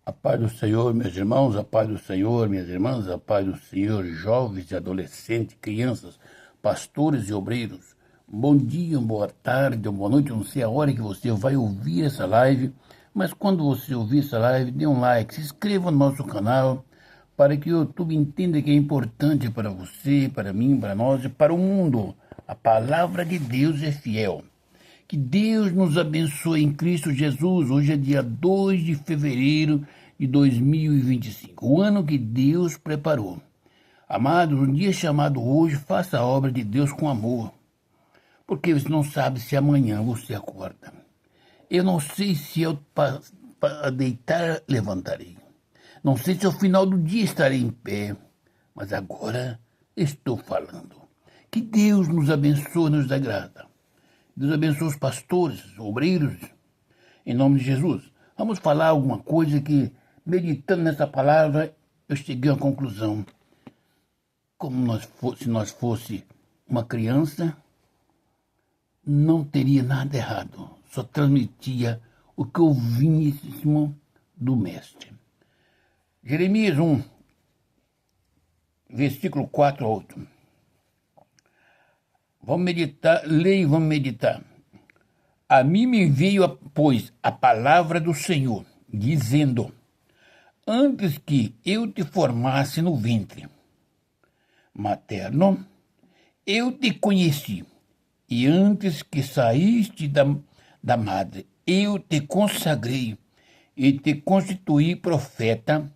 A paz do Senhor, meus irmãos, a paz do Senhor, minhas irmãs, a paz do Senhor, jovens e adolescentes, crianças, pastores e obreiros. Bom dia, boa tarde, boa noite, eu não sei a hora que você vai ouvir essa live, mas quando você ouvir essa live, dê um like, se inscreva no nosso canal, para que o YouTube entenda que é importante para você, para mim, para nós e para o mundo. A palavra de Deus é fiel. Que Deus nos abençoe em Cristo Jesus. Hoje é dia 2 de fevereiro de 2025, o ano que Deus preparou. Amados, um dia chamado hoje, faça a obra de Deus com amor, porque você não sabe se amanhã você acorda. Eu não sei se eu para deitar levantarei. Não sei se ao final do dia estarei em pé, mas agora estou falando. Que Deus nos abençoe e nos dê graça. Deus abençoe os pastores, obreiros, em nome de Jesus. Vamos falar alguma coisa que, meditando nessa palavra, eu cheguei a uma conclusão. Se nós fosse uma criança, não teria nada errado. Só transmitia o que ouvíssimo do Mestre. Jeremias 1, versículo 4 a 8. Vamos meditar, leia e vamos meditar. A mim me veio, pois, a palavra do Senhor, dizendo: antes que eu te formasse no ventre materno, eu te conheci, e antes que saíste da madre, eu te consagrei e te constituí profeta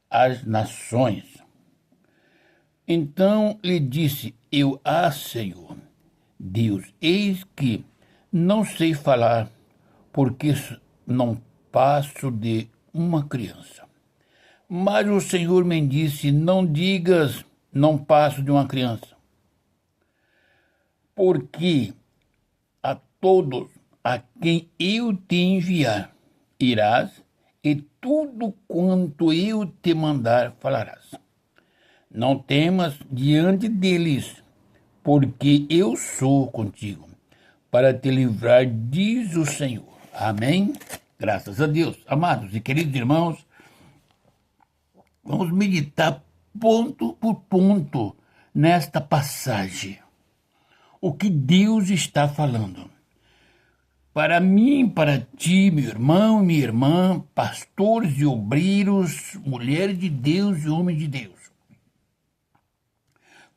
às nações. Então lhe disse eu: Senhor Deus, eis que não sei falar, porque não passo de uma criança. Mas o Senhor me disse: não digas, não passo de uma criança, porque a todos a quem eu te enviar irás, e tudo quanto eu te mandar falarás. Não temas diante deles, porque eu sou contigo, para te livrar, diz o Senhor. Amém? Graças a Deus. Amados e queridos irmãos, vamos meditar ponto por ponto nesta passagem. O que Deus está falando. Para mim, para ti, meu irmão e minha irmã, pastores e obreiros, mulheres de Deus e homens de Deus.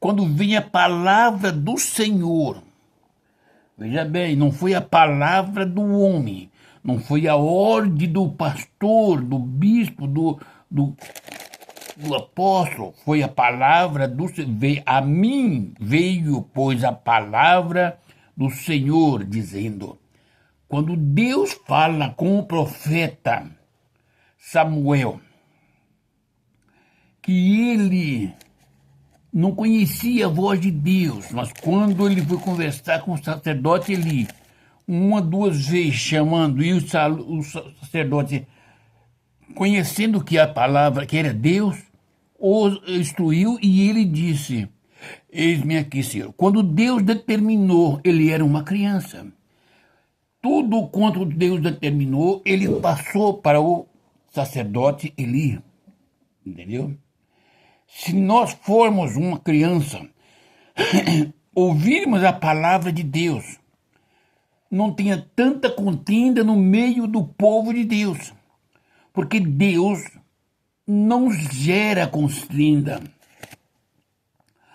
Quando vem a palavra do Senhor, veja bem, não foi a palavra do homem, não foi a ordem do pastor, do bispo, do apóstolo, foi a palavra do Senhor. A mim veio, pois, a palavra do Senhor, dizendo. Quando Deus fala com o profeta Samuel, que ele não conhecia a voz de Deus, mas quando ele foi conversar com o sacerdote Eli, uma, duas vezes chamando, e o sacerdote, conhecendo que a palavra, que era Deus, o instruiu e ele disse: eis-me aqui, Senhor. Quando Deus determinou, ele era uma criança. Tudo quanto Deus determinou, ele passou para o sacerdote Eli. Entendeu? Se nós formos uma criança, ouvirmos a palavra de Deus, não tenha tanta contenda no meio do povo de Deus, porque Deus não gera contenda.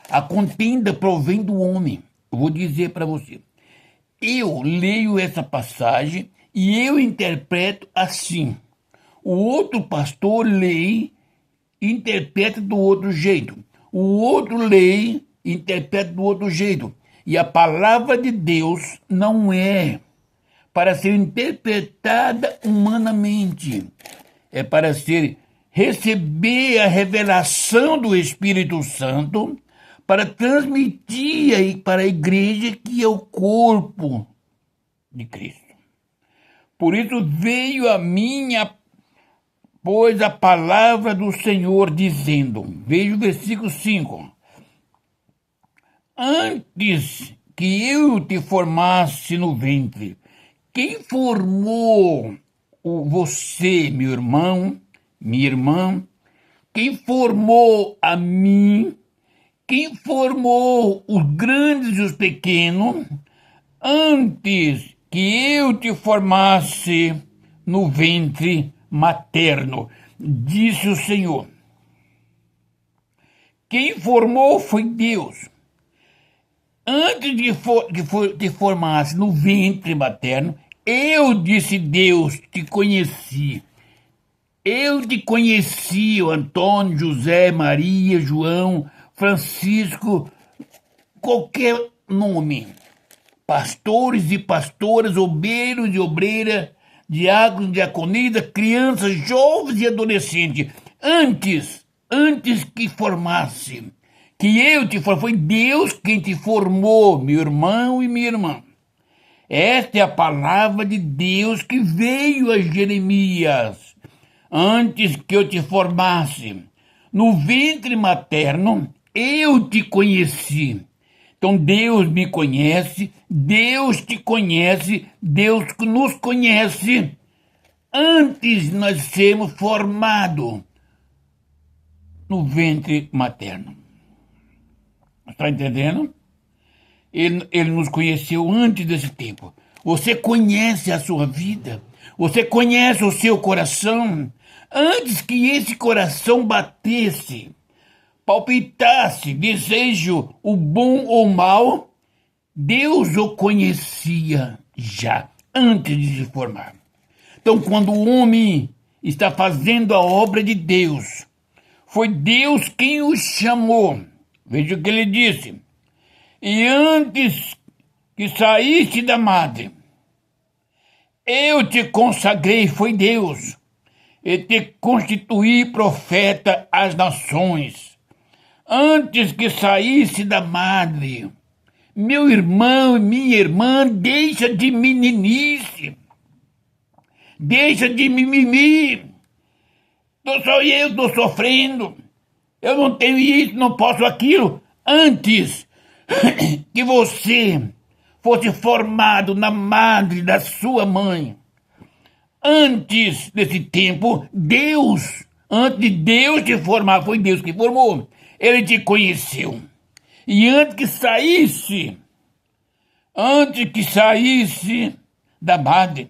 A contenda provém do homem. Eu vou dizer para você. Eu leio essa passagem e eu interpreto assim. O outro pastor lê, interpreta do outro jeito. O outro lê, interpreta do outro jeito. E a palavra de Deus não é para ser interpretada humanamente. É para receber a revelação do Espírito Santo, para transmitir para a igreja que é o corpo de Cristo. Por isso veio a minha, pois, a palavra do Senhor dizendo, veja o versículo 5, antes que eu te formasse no ventre, quem formou você, meu irmão, minha irmã, quem formou a mim, quem formou os grandes e os pequenos, antes que eu te formasse no ventre materno, disse o Senhor. Quem formou foi Deus. Antes de te formasse no ventre materno, eu, disse Deus, te conheci. Eu te conheci, o Antônio, José, Maria, João, Francisco, qualquer nome. Pastores e pastoras, obreiros e obreiras, diáconos, diaconisa, crianças, jovens e adolescentes. Antes que formasse, que eu te formei, foi Deus quem te formou, meu irmão e minha irmã. Esta é a palavra de Deus que veio a Jeremias. Antes que eu te formasse no ventre materno, eu te conheci. Então Deus me conhece, Deus te conhece, Deus nos conhece antes de nós sermos formados no ventre materno. Está entendendo? Ele nos conheceu antes desse tempo. Você conhece a sua vida, você conhece o seu coração. Antes que esse coração batesse, palpitasse, desejo o bom ou o mal, Deus o conhecia já, antes de se formar. Então, quando o homem está fazendo a obra de Deus, foi Deus quem o chamou. Veja o que ele disse. E antes que saísse da madre, eu te consagrei, foi Deus, e te constituí profeta às nações. Antes que saísse da madre, meu irmão e minha irmã, deixa de meninice, deixa de mimimi. Só eu estou sofrendo, eu não tenho isso, não posso aquilo. Antes que você fosse formado na madre da sua mãe, antes desse tempo, Deus, antes de Deus te formar, foi Deus que formou, ele te conheceu. E antes que saísse da madre,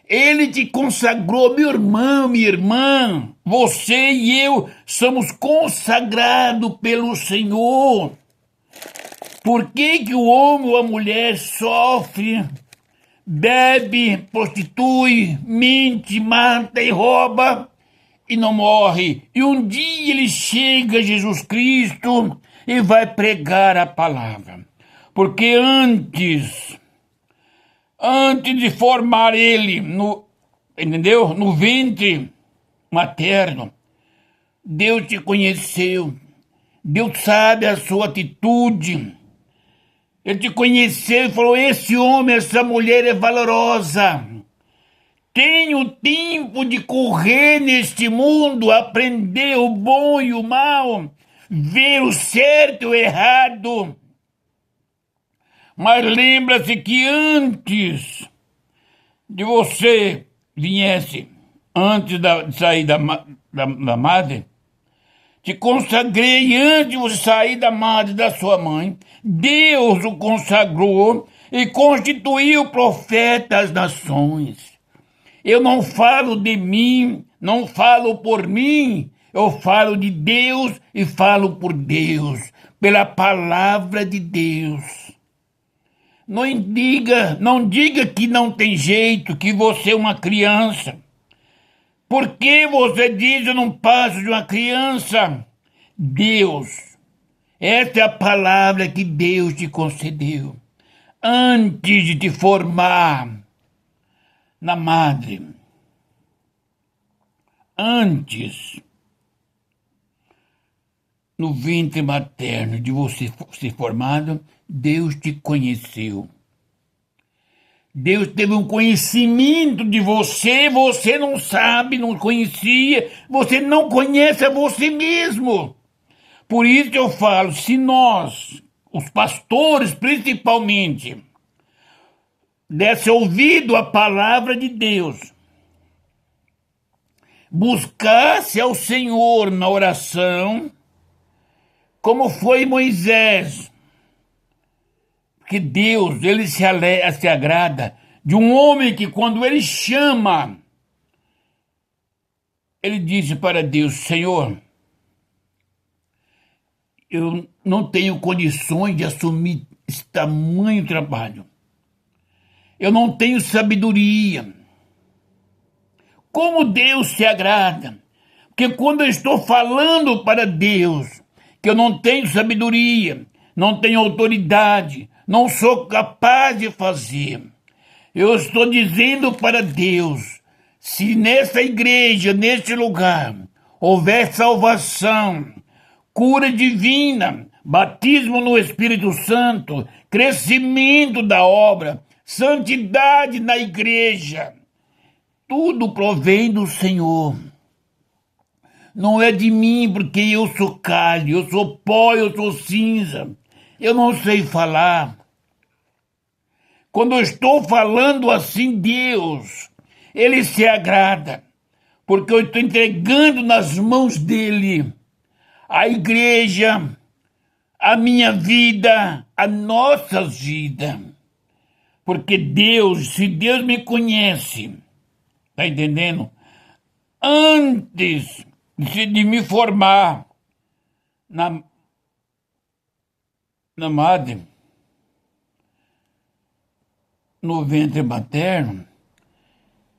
ele te consagrou, meu irmão, minha irmã. Você e eu somos consagrados pelo Senhor. Por que o homem ou a mulher sofre, bebe, prostitui, mente, mata e rouba e não morre? E um dia ele chega a Jesus Cristo e vai pregar a palavra. Porque antes de formar ele no ventre materno, Deus te conheceu. Deus sabe a sua atitude. Ele te conheceu e falou, esse homem, essa mulher é valorosa. Tem o tempo de correr neste mundo, aprender o bom e o mal, ver o certo e o errado. Mas lembra-se que antes de você viesse, antes de sair da madre, te consagrei antes de você sair da madre da sua mãe. Deus o consagrou e constituiu profeta às nações. Eu não falo de mim, não falo por mim, eu falo de Deus e falo por Deus, pela palavra de Deus. Não diga que não tem jeito, que você é uma criança. Por que você diz eu não passo de uma criança? Deus, essa é a palavra que Deus te concedeu. Antes de te formar na madre, antes, no ventre materno de você ser formado, Deus te conheceu. Deus teve um conhecimento de você, você não sabe, não conhecia, você não conhece a você mesmo. Por isso eu falo, se nós, os pastores principalmente, desse ouvido à palavra de Deus, buscasse ao Senhor na oração, como foi Moisés. Porque Deus, ele se agrada de um homem que, quando ele chama, ele disse para Deus: Senhor, eu não tenho condições de assumir esse tamanho trabalho. Eu não tenho sabedoria. Como Deus se agrada? Porque quando eu estou falando para Deus que eu não tenho sabedoria, não tenho autoridade, não sou capaz de fazer, eu estou dizendo para Deus: se nessa igreja, neste lugar, houver salvação, cura divina, batismo no Espírito Santo, crescimento da obra, santidade na igreja, tudo provém do Senhor. Não é de mim, porque eu sou carne, eu sou pó, eu sou cinza. Eu não sei falar. Quando eu estou falando assim, Deus, ele se agrada, porque eu estou entregando nas mãos dele a igreja, a minha vida, a nossa vida. Porque Deus, se Deus me conhece, tá entendendo? Antes de me formar na madre, no ventre materno,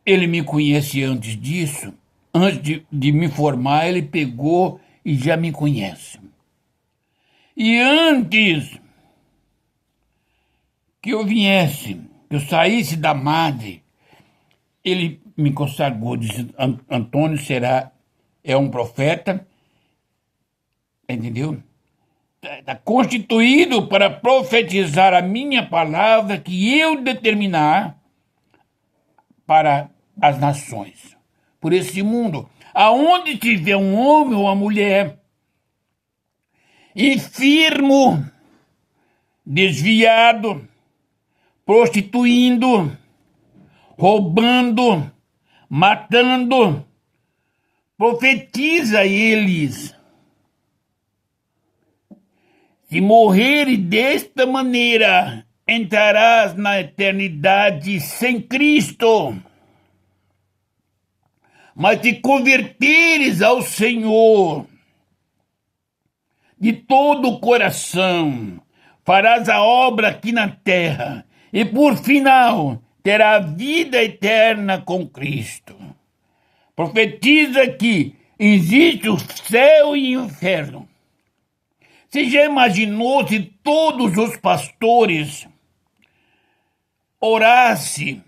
ele me conhece antes disso. Antes de me formar, ele pegou e já me conhece. E antes que eu viesse, que eu saísse da madre, ele me consagrou, disse: Antônio é um profeta, entendeu? Está constituído para profetizar a minha palavra que eu determinar para as nações, por esse mundo. Aonde tiver um homem ou uma mulher enfermo, desviado, prostituindo, roubando, matando, profetiza eles. Se morreres desta maneira, entrarás na eternidade sem Cristo. Mas te converteres ao Senhor de todo o coração, farás a obra aqui na terra, e por final terá a vida eterna com Cristo. Profetiza que existe o céu e o inferno. Você já imaginou se todos os pastores orassem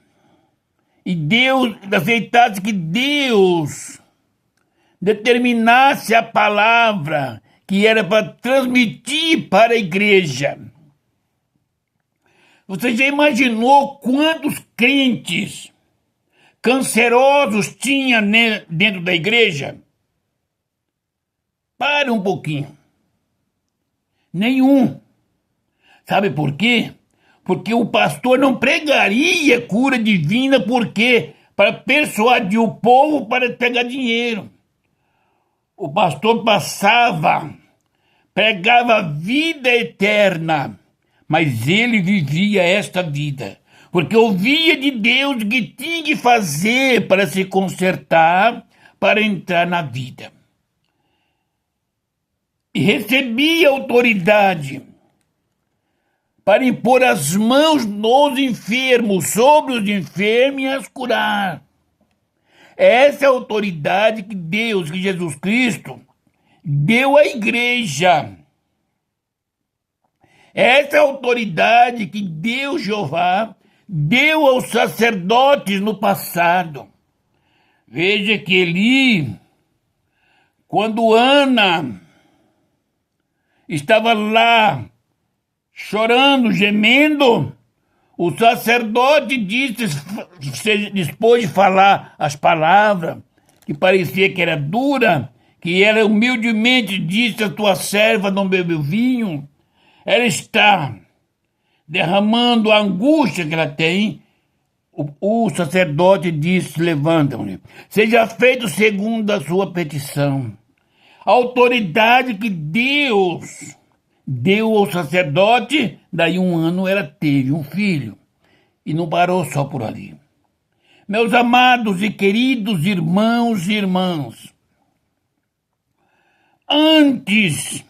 e Deus aceitasse que Deus determinasse a palavra que era para transmitir para a igreja? Você já imaginou quantos crentes cancerosos tinha dentro da igreja? Pare um pouquinho. Nenhum. Sabe por quê? Porque o pastor não pregaria cura divina, porque para persuadir o povo para pegar dinheiro. O pastor pregava vida eterna, mas ele vivia esta vida, porque ouvia de Deus que tinha que fazer para se consertar, para entrar na vida. E recebia autoridade para impor as mãos nos enfermos, sobre os enfermos e as curar. Essa é a autoridade que Deus, que Jesus Cristo, deu à igreja. Essa é a autoridade que Deus, Jeová, deu aos sacerdotes no passado. Veja que Eli, quando Ana estava lá chorando, gemendo, o sacerdote se dispôs de falar as palavras, que parecia que era dura, que ela humildemente disse: a tua serva não bebeu vinho. Ela está derramando a angústia que ela tem O sacerdote disse, levanta-me, seja feito segundo a sua petição. A autoridade que Deus deu ao sacerdote, daí 1 ano ela teve um filho. E não parou só por ali. Meus amados e queridos irmãos e irmãs, antes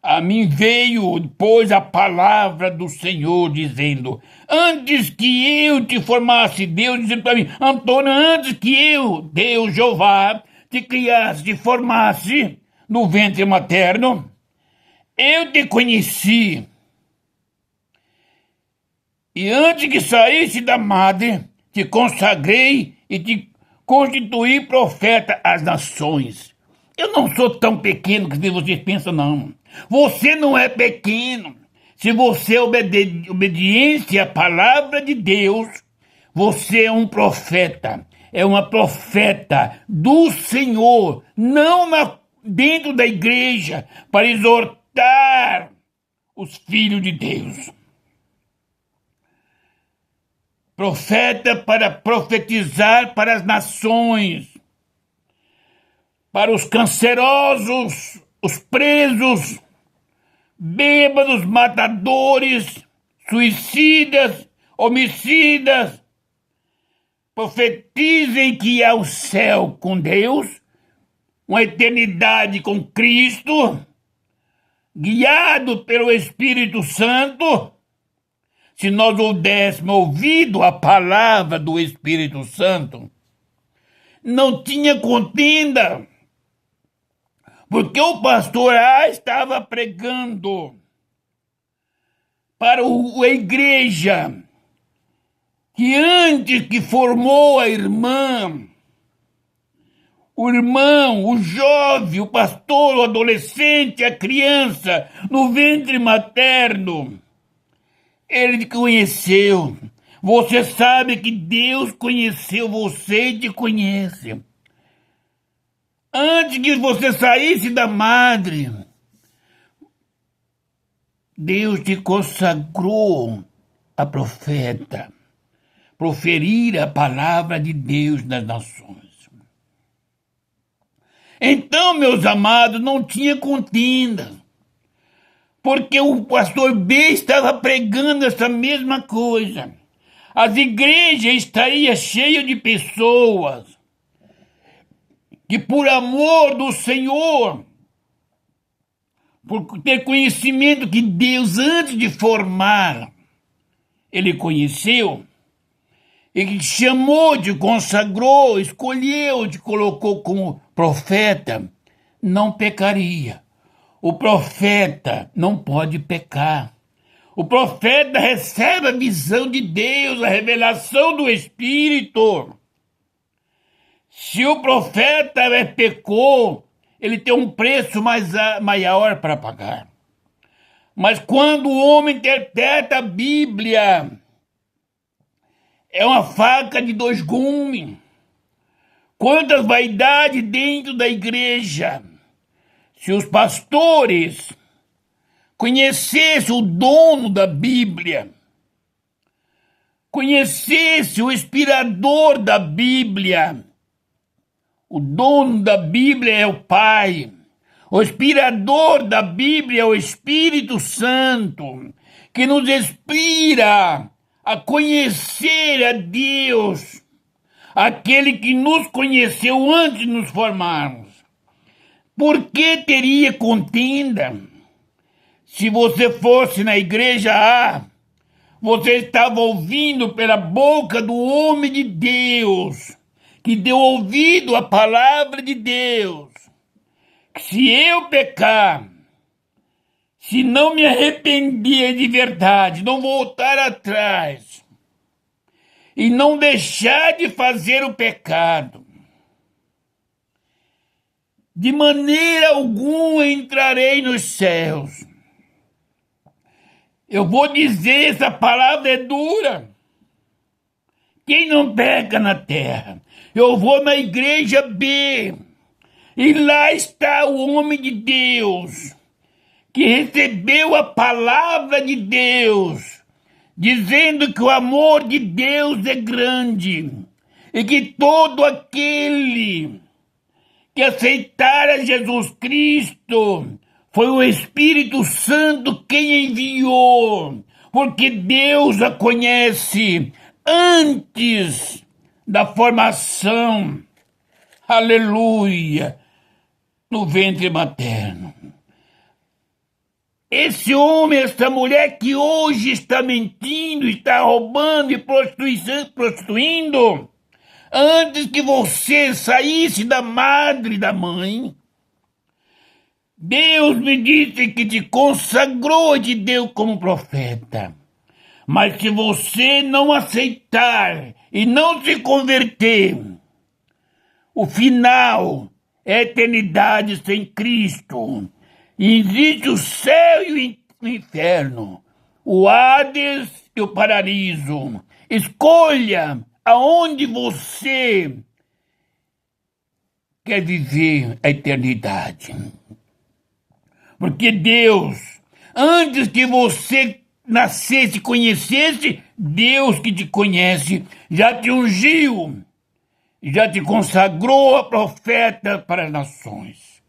a mim veio depois a palavra do Senhor dizendo, antes que eu te formasse, Deus dizendo para mim, Antônio, antes que eu, Deus Jeová, te criasse, te formasse no ventre materno, eu te conheci. E antes que saísse da madre, te consagrei e te constituí profeta às nações. Eu não sou tão pequeno que vocês pensam, não. Você não é pequeno. Se você obediência à palavra de Deus, você é um profeta. É uma profeta do Senhor, não dentro da igreja, para exortar os filhos de Deus. Profeta para profetizar para as nações, para os cancerosos, os presos, bêbados, matadores, suicidas, homicidas. Profetizem que há o céu com Deus, uma eternidade com Cristo, guiado pelo Espírito Santo. Se nós houvêssemos ouvido a palavra do Espírito Santo, não tinha contenda, porque o pastor A estava pregando para a igreja que antes que formou a irmã, o irmão, o jovem, o pastor, o adolescente, a criança no ventre materno, ele te conheceu. Você sabe que Deus conheceu você e te conhece. Antes que você saísse da madre, Deus te consagrou a profeta, proferir a palavra de Deus nas nações. Então, meus amados, não tinha contenda, porque o pastor B estava pregando essa mesma coisa. As igrejas estariam cheias de pessoas que, por amor do Senhor, por ter conhecimento que Deus, antes de formar, ele conheceu, e que chamou, te consagrou, escolheu, te colocou como profeta, não pecaria. O profeta não pode pecar. O profeta recebe a visão de Deus, a revelação do Espírito. Se o profeta pecou, ele tem um preço maior para pagar. Mas quando o homem interpreta a Bíblia, é uma faca de 2 gumes. Quantas vaidades dentro da igreja. Se os pastores conhecessem o dono da Bíblia, conhecessem o inspirador da Bíblia, o dono da Bíblia é o Pai, o inspirador da Bíblia é o Espírito Santo, que nos inspira a conhecer a Deus, aquele que nos conheceu antes de nos formarmos. Por que teria contenda? Se você fosse na igreja A, você estava ouvindo pela boca do homem de Deus, que deu ouvido à palavra de Deus, que se eu pecar, se não me arrepender de verdade, não voltar atrás e não deixar de fazer o pecado, de maneira alguma entrarei nos céus. Eu vou dizer, essa palavra é dura. Quem não peca na terra? Eu vou na igreja B, e lá está o homem de Deus, que recebeu a palavra de Deus, dizendo que o amor de Deus é grande e que todo aquele que aceitara Jesus Cristo foi o Espírito Santo quem enviou, porque Deus a conhece antes da formação, aleluia, no ventre materno. Esse homem, essa mulher que hoje está mentindo, está roubando e prostituindo, antes que você saísse da madre e da mãe, Deus me disse que te consagrou e te deu como profeta. Mas se você não aceitar e não se converter, o final é a eternidade sem Cristo. E existe o céu e o inferno, o Hades e o paraíso. Escolha aonde você quer viver a eternidade. Porque Deus, antes que você nascesse e conhecesse, Deus que te conhece, já te ungiu, já te consagrou a profeta para as nações.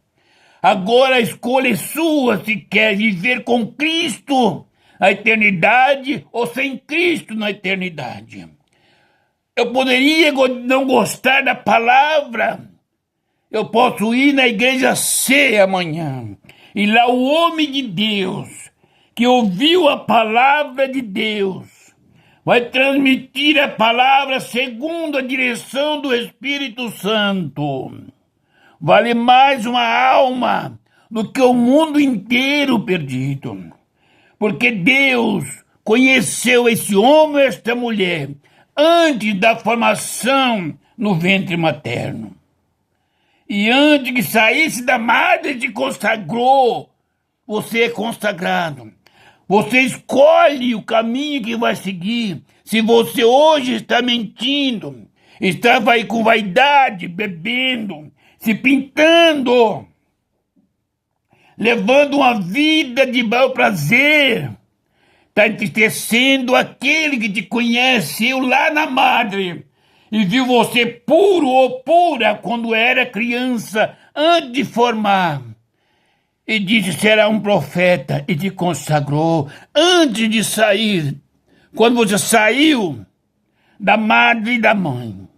Agora a escolha é sua, se quer viver com Cristo a eternidade ou sem Cristo na eternidade. Eu poderia não gostar da palavra, eu posso ir na igreja C amanhã, e lá o homem de Deus, que ouviu a palavra de Deus, vai transmitir a palavra segundo a direção do Espírito Santo. Vale mais uma alma do que o mundo inteiro perdido. Porque Deus conheceu esse homem e esta mulher antes da formação no ventre materno. E antes que saísse da madre, te consagrou. Você é consagrado. Você escolhe o caminho que vai seguir. Se você hoje está mentindo, está aí com vaidade, bebendo, se pintando, levando uma vida de bel prazer, está entristecendo aquele que te conheceu lá na madre e viu você puro ou pura quando era criança, antes de formar. E disse, será um profeta, e te consagrou antes de sair. Quando você saiu da madre e da mãe,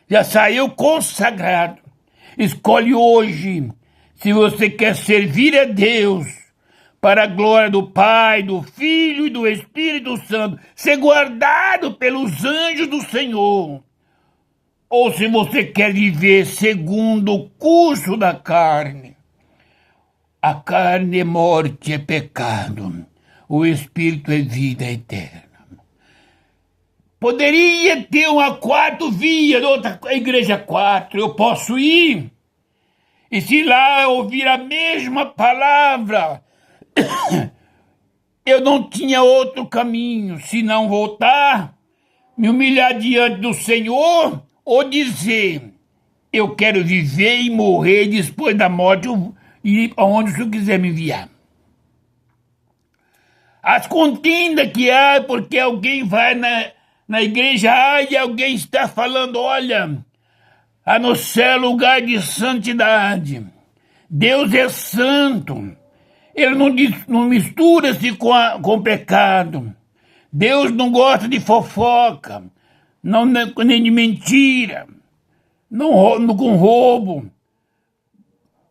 já saiu consagrado. Escolhe hoje se você quer servir a Deus para a glória do Pai, do Filho e do Espírito Santo, ser guardado pelos anjos do Senhor. Ou se você quer viver segundo o curso da carne. A carne é morte, é pecado. O Espírito é vida eterna. Poderia ter uma quarta via, outra igreja 4. Eu posso ir. E se lá eu ouvir a mesma palavra, eu não tinha outro caminho, se não voltar, me humilhar diante do Senhor, ou dizer, eu quero viver e morrer depois da morte, ir aonde o Senhor quiser me enviar. As contendas que há, porque alguém vai na igreja A e alguém está falando, olha, a no céu lugar de santidade. Deus é santo. Ele não mistura-se com pecado. Deus não gosta de fofoca, nem de mentira, com roubo,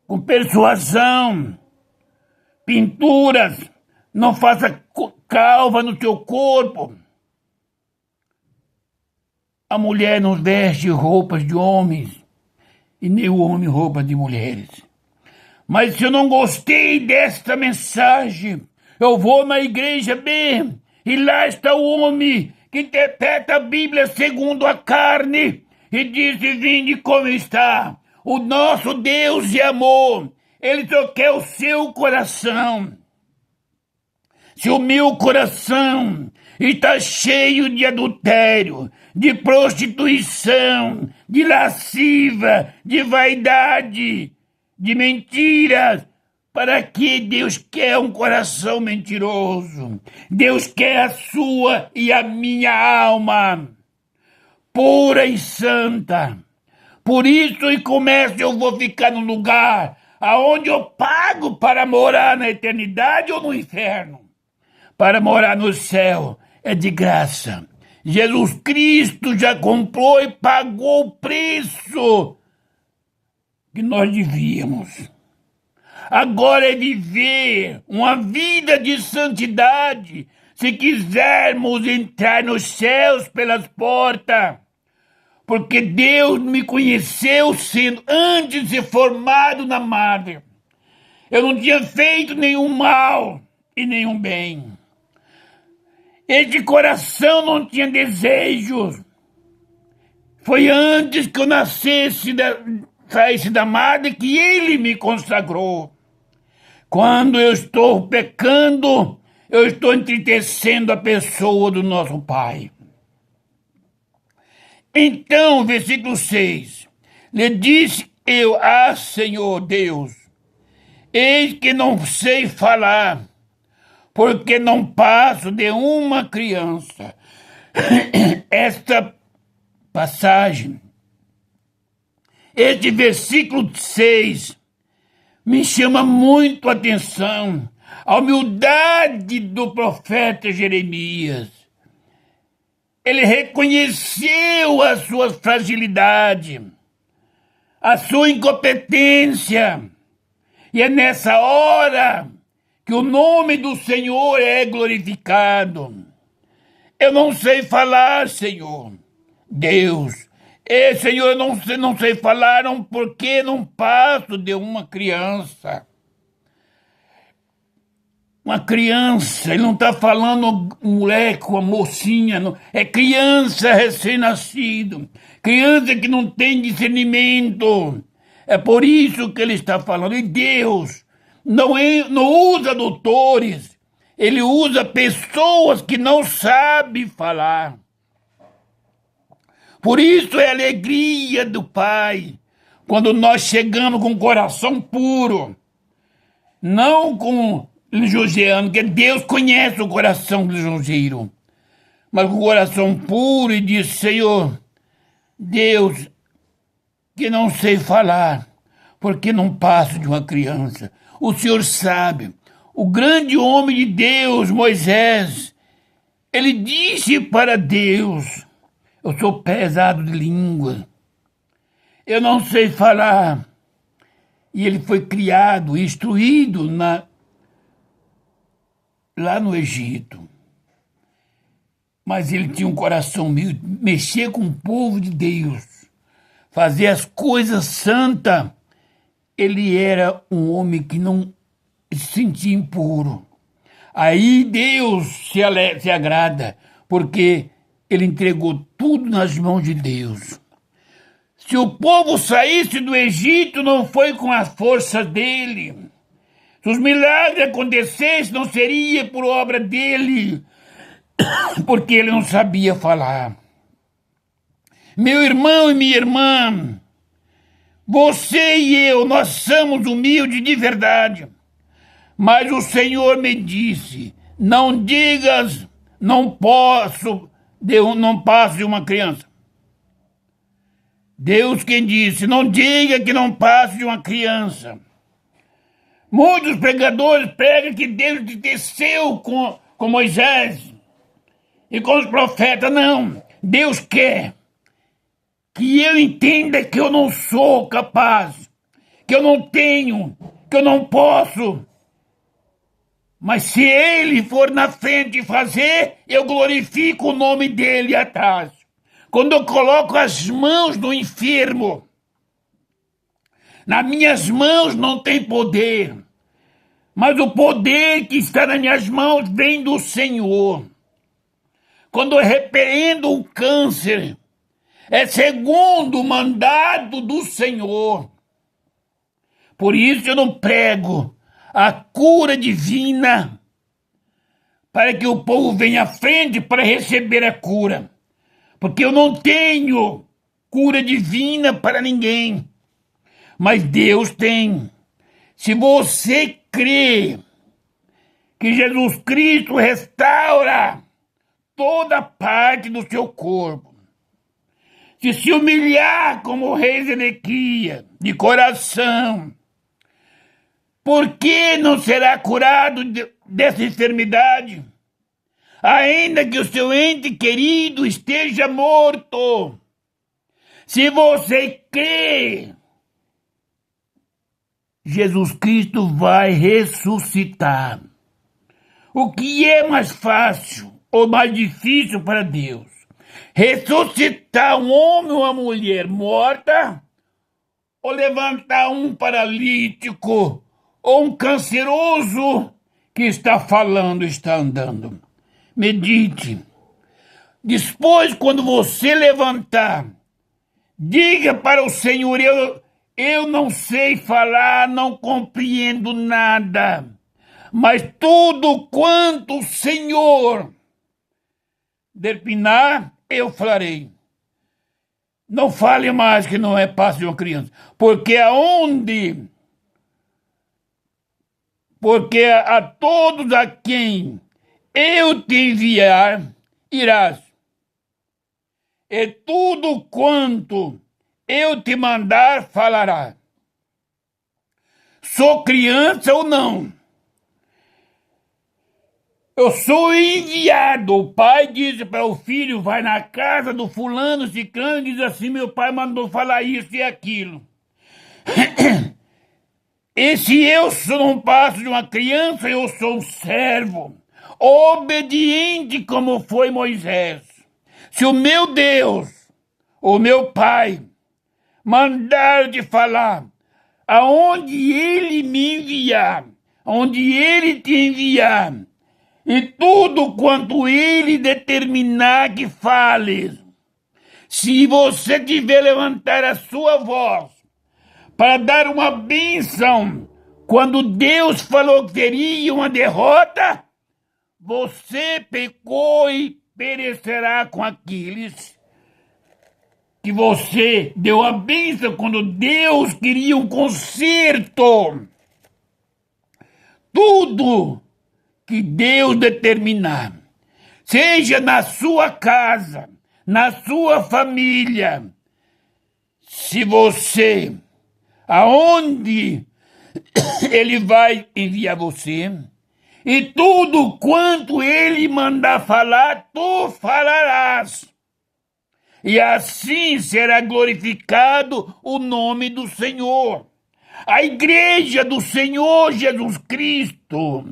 com persuasão, pinturas, não faça calva no teu corpo. A mulher não veste roupas de homens e nem o homem roupas de mulheres. Mas se eu não gostei desta mensagem, eu vou na igreja B e lá está o homem que interpreta a Bíblia segundo a carne e diz, vinde como está. O nosso Deus é amor, ele só quer o seu coração. Se o meu coração está cheio de adultério, de prostituição, de lasciva, de vaidade, de mentiras, Para que Deus quer um coração mentiroso? Deus quer a sua e a minha alma pura e santa. Por isso, e começo, eu vou ficar no lugar aonde eu pago para morar na eternidade ou no inferno. Para morar no céu é de graça. Jesus Cristo já comprou e pagou o preço que nós devíamos. Agora é viver uma vida de santidade, se quisermos entrar nos céus pelas portas. Porque Deus me conheceu sendo antes de formado na madre. Eu não tinha feito nenhum mal e nenhum bem. Este coração não tinha desejos. Foi antes que eu saísse da madre que Ele me consagrou. Quando eu estou pecando, eu estou entristecendo a pessoa do nosso Pai. Então, versículo 6, lhe disse eu, Senhor Deus, eis que não sei falar, porque não passo de uma criança. Esta passagem, este versículo 6, me chama muito a atenção, a humildade do profeta Jeremias. Ele reconheceu a sua fragilidade, a sua incompetência. E é nessa hora que o nome do Senhor é glorificado. Eu não sei falar, Senhor. Deus, Senhor, eu não sei falar, porque não passo de uma criança. Uma criança, ele não está falando um moleque, uma mocinha, não. É criança recém-nascido, criança que não tem discernimento. É por isso que ele está falando. E Deus não usa doutores, ele usa pessoas que não sabem falar. Por isso é a alegria do Pai, quando nós chegamos com o coração puro, não com lisonjeando, que Deus conhece o coração lisonjeiro, mas com o coração puro, e diz, Senhor, Deus, que não sei falar, porque não passo de uma criança. O Senhor sabe, o grande homem de Deus, Moisés, ele disse para Deus, eu sou pesado de língua, eu não sei falar. E ele foi criado, instruído lá no Egito. Mas ele tinha um coração humilde, mexer com o povo de Deus, fazer as coisas santas. Ele era um homem que não se sentia impuro. Aí Deus se agrada, porque ele entregou tudo nas mãos de Deus. Se o povo saísse do Egito, não foi com a força dele. Se os milagres acontecessem, não seria por obra dele, porque ele não sabia falar. Meu irmão e minha irmã, você e eu, nós somos humildes de verdade. Mas o Senhor me disse, não digas, não passo de uma criança. Deus quem disse, não diga que não passo de uma criança. Muitos pregadores pregam que Deus desceu com Moisés e com os profetas. Não, Deus quer que eu entenda que eu não sou capaz, que eu não tenho, que eu não posso. Mas se Ele for na frente fazer, eu glorifico o nome dEle atrás. Quando eu coloco as mãos no enfermo, nas minhas mãos não tem poder, mas o poder que está nas minhas mãos vem do Senhor. Quando eu repreendo o câncer, é segundo o mandado do Senhor. Por isso eu não prego a cura divina para que o povo venha à frente para receber a cura. Porque eu não tenho cura divina para ninguém. Mas Deus tem. Se você crê que Jesus Cristo restaura toda parte do seu corpo, se humilhar como o rei Zedequias, de coração, por que não será curado dessa enfermidade? Ainda que o seu ente querido esteja morto. Se você crê, Jesus Cristo vai ressuscitar. O que é mais fácil ou mais difícil para Deus? Ressuscitar um homem ou uma mulher morta? Ou levantar um paralítico ou um canceroso que está falando, está andando? Medite. Depois, quando você levantar, diga para o Senhor: eu não sei falar, não compreendo nada, mas tudo quanto o Senhor determinar, eu falarei. Não fale mais que não é passo de uma criança, porque a todos a quem eu te enviar, irás. E tudo quanto eu te mandar, falará. Sou criança ou não? Eu sou enviado. O pai diz para o filho: vai na casa do fulano, ciclano, diz assim: meu pai mandou falar isso e aquilo. E se eu não passo de uma criança, eu sou um servo, obediente como foi Moisés. Se o meu Deus, o meu Pai, mandar de falar, aonde Ele me enviar, onde Ele te enviar, e tudo quanto Ele determinar que fales, se você tiver levantar a sua voz para dar uma bênção, quando Deus falou que teria uma derrota, você pecou e perecerá com aqueles que você deu a bênção quando Deus queria um conserto. Tudo que Deus determinar, seja na sua casa, na sua família, se você, aonde Ele vai enviar você, e tudo quanto Ele mandar falar, tu falarás. E assim será glorificado o nome do Senhor. A igreja do Senhor Jesus Cristo,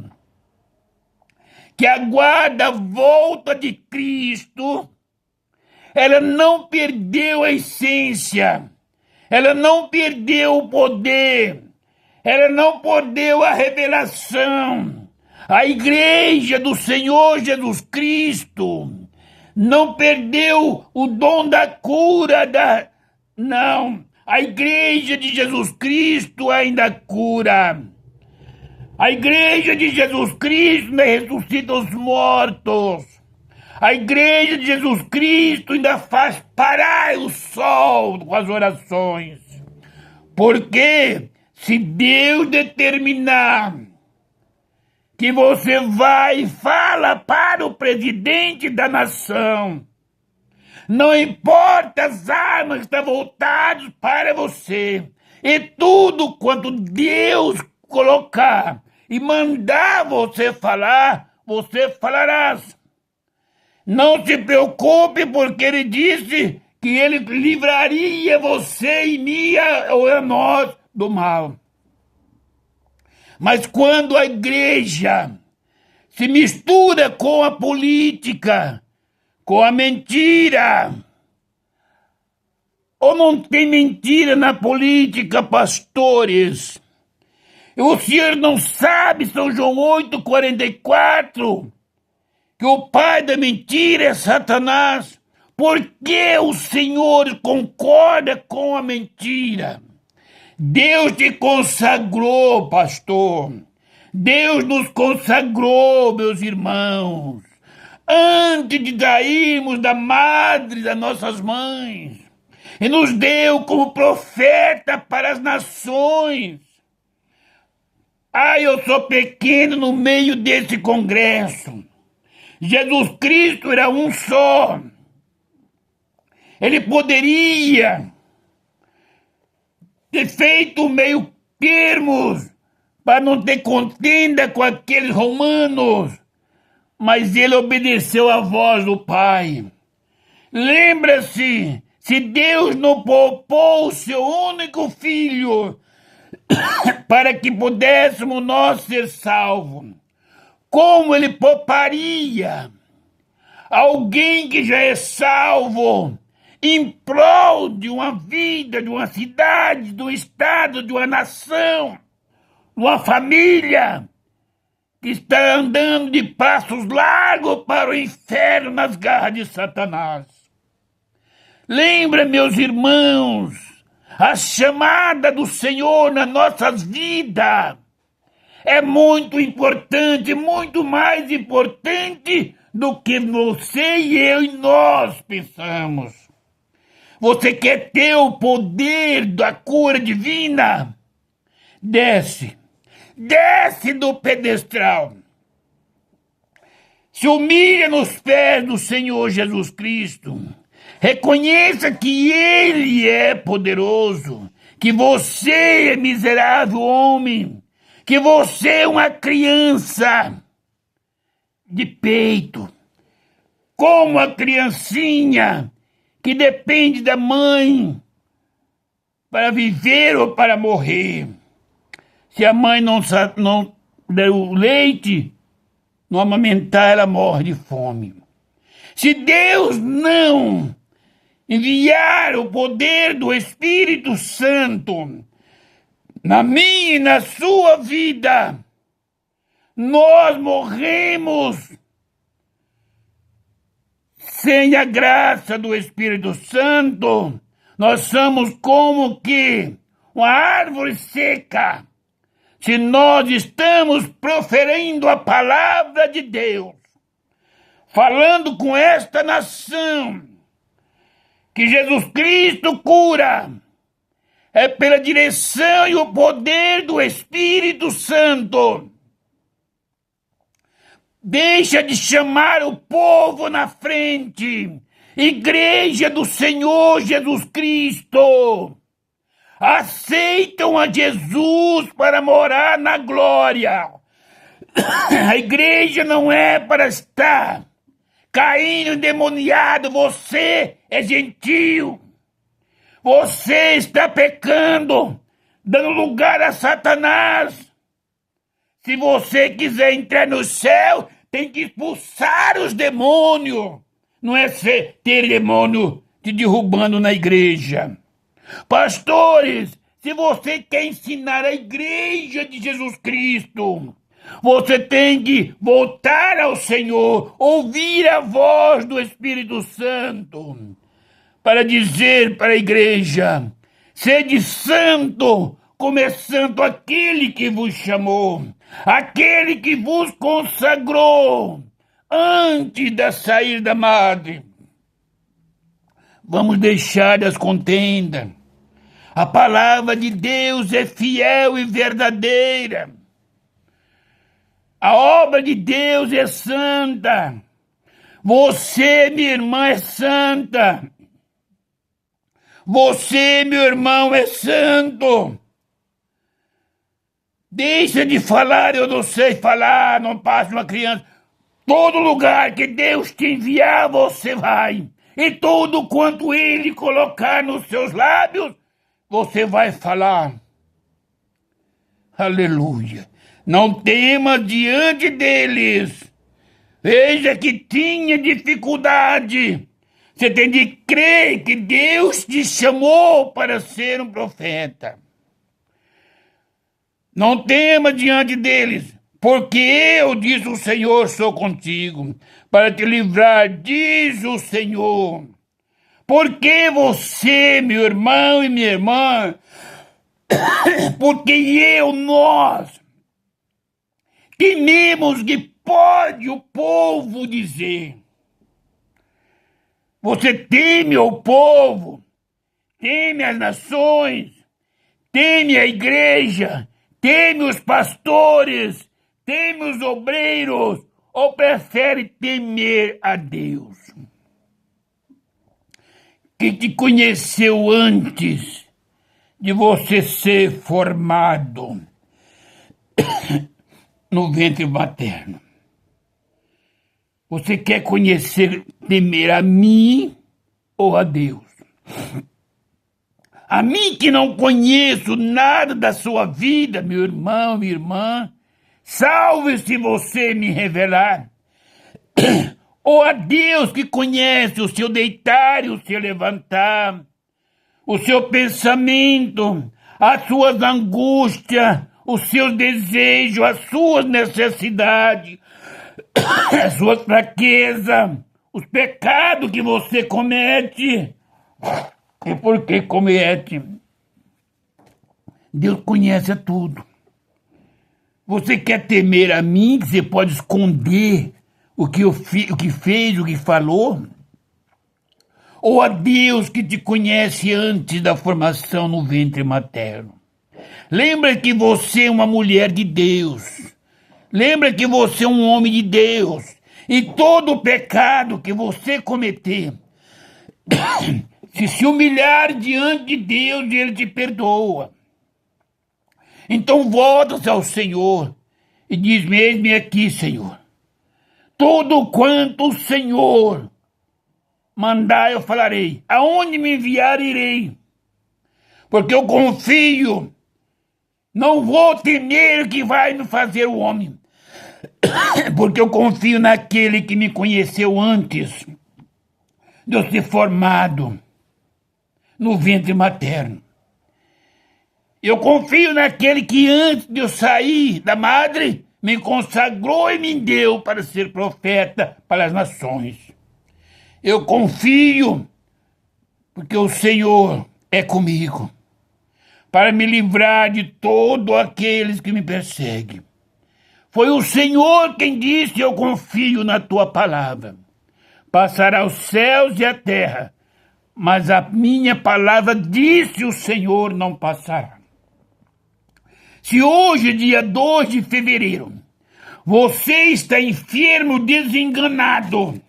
que aguarda a volta de Cristo, ela não perdeu a essência, ela não perdeu o poder, ela não perdeu a revelação. A igreja do Senhor Jesus Cristo não perdeu o dom da cura, não. A igreja de Jesus Cristo ainda cura. A igreja de Jesus Cristo ainda ressuscita os mortos. A igreja de Jesus Cristo ainda faz parar o sol com as orações. Porque se Deus determinar que você vai e fala para o presidente da nação, não importa as armas que estão voltadas para você, e tudo quanto Deus colocar e mandar você falar, você falarás. Não se preocupe, porque Ele disse que Ele livraria você e mim ou a nós do mal. Mas quando a igreja se mistura com a política, com a mentira, ou não tem mentira na política, pastores? O senhor não sabe, São João 8,44, que o pai da mentira é Satanás? Por que o Senhor concorda com a mentira? Deus te consagrou, pastor. Deus nos consagrou, meus irmãos, antes de sairmos da madre das nossas mães, e nos deu como profeta para as nações. Ah, eu sou pequeno no meio desse congresso. Jesus Cristo era um só. Ele poderia ter feito meio termos para não ter contenda com aqueles romanos, mas ele obedeceu à voz do Pai. Lembra-se, se Deus não poupou o seu único filho para que pudéssemos nós ser salvos, como ele pouparia alguém que já é salvo em prol de uma vida, de uma cidade, de um estado, de uma nação, de uma família que está andando de passos largos para o inferno nas garras de Satanás? Lembra, meus irmãos, a chamada do Senhor nas nossas vidas é muito importante, muito mais importante do que você e eu e nós pensamos. Você quer ter o poder da cura divina? Desce do pedestal. Se humilha nos pés do Senhor Jesus Cristo. Reconheça que Ele é poderoso, que você é miserável homem, que você é uma criança de peito, como a criancinha que depende da mãe para viver ou para morrer. Se a mãe não der o leite, não amamentar, ela morre de fome. Se Deus não enviar o poder do Espírito Santo na minha e na sua vida, nós morremos sem a graça do Espírito Santo. Nós somos como que uma árvore seca. Se nós estamos proferindo a palavra de Deus, falando com esta nação, que Jesus Cristo cura, é pela direção e o poder do Espírito Santo. Deixa de chamar o povo na frente. Igreja do Senhor Jesus Cristo. Aceitam a Jesus para morar na glória. A igreja não é para estar caindo endemoniado. Você é gentio. Você está pecando, dando lugar a Satanás. Se você quiser entrar no céu, tem que expulsar os demônios. Não é ter demônio te derrubando na igreja. Pastores, se você quer ensinar a igreja de Jesus Cristo, você tem que voltar ao Senhor, ouvir a voz do Espírito Santo, para dizer para a igreja: sede santo, como é santo aquele que vos chamou, aquele que vos consagrou antes de sair da madre. Vamos deixar as contendas. A palavra de Deus é fiel e verdadeira. A obra de Deus é santa. Você, minha irmã, é santa. Você, meu irmão, é santo. Deixa de falar, eu não sei falar, não passe uma criança. Todo lugar que Deus te enviar, você vai. E tudo quanto Ele colocar nos seus lábios, você vai falar. Aleluia. Não temas diante deles. Veja que tinha dificuldade. Você tem de crer que Deus te chamou para ser um profeta. Não tema diante deles, porque eu, diz o Senhor, sou contigo, para te livrar, diz o Senhor. Porque você, meu irmão e minha irmã, porque nós, tememos que pode o povo dizer. Você teme o povo, teme as nações, teme a igreja, Teme os pastores, teme os obreiros, ou prefere temer a Deus, que te conheceu antes de você ser formado no ventre materno? Você quer conhecer, temer a mim ou a Deus? A mim que não conheço nada da sua vida, meu irmão, minha irmã, salve se você me revelar. Ou a Deus que conhece o seu deitar e o seu levantar, o seu pensamento, as suas angústias, os seus desejos, as suas necessidades, as suas fraquezas, os pecados que você comete. E por que comete? Deus conhece tudo. Você quer temer a mim, que você pode esconder o que fez, o que falou? Ou a Deus que te conhece antes da formação no ventre materno? Lembra que você é uma mulher de Deus. Lembra que você é um homem de Deus. E todo o pecado que você cometer, se humilhar diante de Deus, Ele te perdoa. Então volta-se ao Senhor e diz: eis-me aqui, Senhor. Tudo quanto o Senhor mandar, eu falarei. Aonde me enviar, irei. Porque eu confio. Não vou temer o que vai me fazer o homem. Porque eu confio naquele que me conheceu antes de eu ser formado no ventre materno. Eu confio naquele que antes de eu sair da madre me consagrou e me deu para ser profeta para as nações. Eu confio porque o Senhor é comigo para me livrar de todos aqueles que me perseguem. Foi o Senhor quem disse: eu confio na tua palavra. Passará os céus e a terra, mas a minha palavra, disse o Senhor, não passará. Se hoje, dia 2 de fevereiro, você está enfermo, desenganado,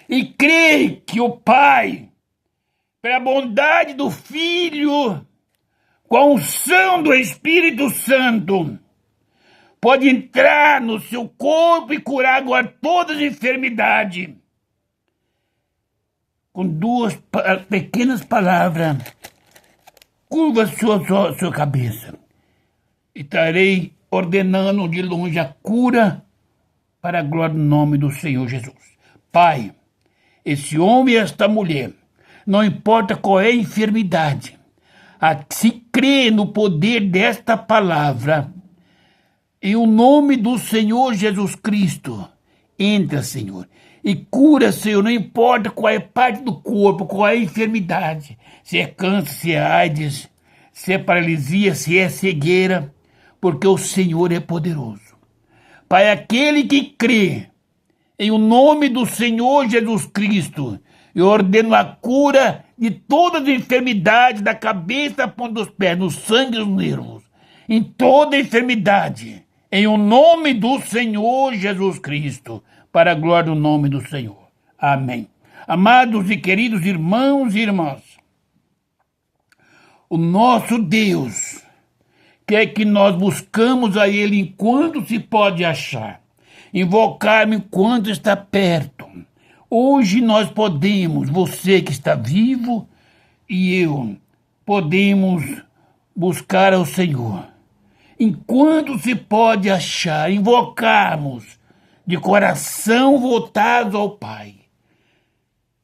e crê que o Pai, pela bondade do Filho, com a unção do Espírito Santo, pode entrar no seu corpo e curar agora todas as enfermidades, com duas pequenas palavras, curva sua cabeça. E estarei ordenando de longe a cura para a glória do nome do Senhor Jesus. Pai, esse homem e esta mulher, não importa qual é a enfermidade, se crê no poder desta palavra, em o nome do Senhor Jesus Cristo, entra, Senhor, e cura, Senhor, não importa qual é a parte do corpo, qual é a enfermidade, se é câncer, se é AIDS, se é paralisia, se é cegueira, porque o Senhor é poderoso. Pai, aquele que crê em o nome do Senhor Jesus Cristo, eu ordeno a cura de todas as enfermidades, da cabeça à ponta dos pés, no sangue e nos nervos, em toda enfermidade, em o nome do Senhor Jesus Cristo, para a glória do nome do Senhor. Amém. Amados e queridos irmãos e irmãs, o nosso Deus quer que nós buscamos a Ele enquanto se pode achar, invocar-me enquanto está perto. Hoje nós podemos, você que está vivo e eu, podemos buscar ao Senhor. Enquanto se pode achar, invocarmos de coração voltado ao Pai,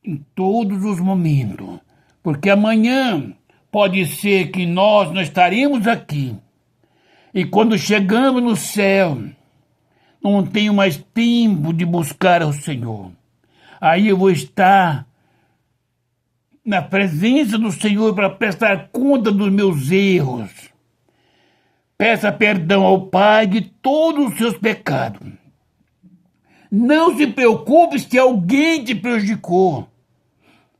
em todos os momentos, porque amanhã pode ser que nós não estaremos aqui, e quando chegamos no céu, não tenho mais tempo de buscar ao Senhor. Aí eu vou estar na presença do Senhor para prestar conta dos meus erros. Peça perdão ao Pai de todos os seus pecados. Não se preocupe se alguém te prejudicou.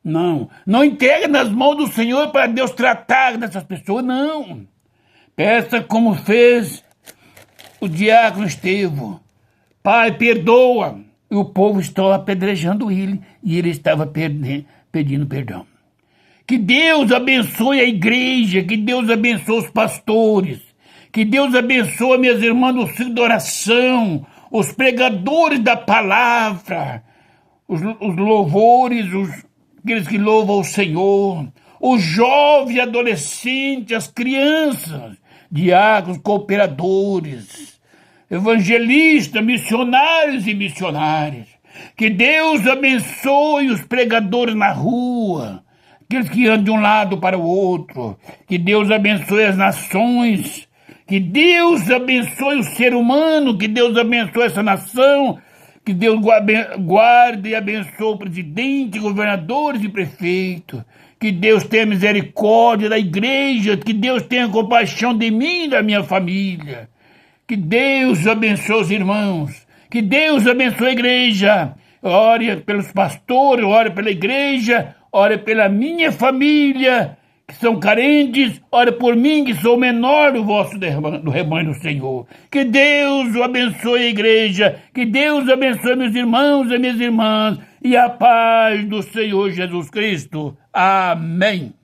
Não entregue nas mãos do Senhor para Deus tratar dessas pessoas, não. Peça como fez o diácono Estevão. Pai, perdoa. E o povo estava apedrejando ele e ele estava pedindo perdão. Que Deus abençoe a igreja, que Deus abençoe os pastores, que Deus abençoe minhas irmãs no ciclo de oração, os pregadores da palavra, os louvores, aqueles que louvam o Senhor, os jovens, adolescentes, as crianças, diáconos, cooperadores, evangelistas, missionários e missionárias. Que Deus abençoe os pregadores na rua, aqueles que andam de um lado para o outro. Que Deus abençoe as nações. Que Deus abençoe o ser humano. Que Deus abençoe essa nação. Que Deus guarde e abençoe o presidente, governadores e prefeitos. Que Deus tenha misericórdia da igreja. Que Deus tenha compaixão de mim e da minha família. Que Deus abençoe os irmãos. Que Deus abençoe a igreja. Ore pelos pastores, ore pela igreja, ore pela minha família, que são carentes, ore por mim, que sou o menor do vosso do rebanho do Senhor. Que Deus abençoe a igreja, que Deus abençoe meus irmãos e minhas irmãs, e a paz do Senhor Jesus Cristo. Amém.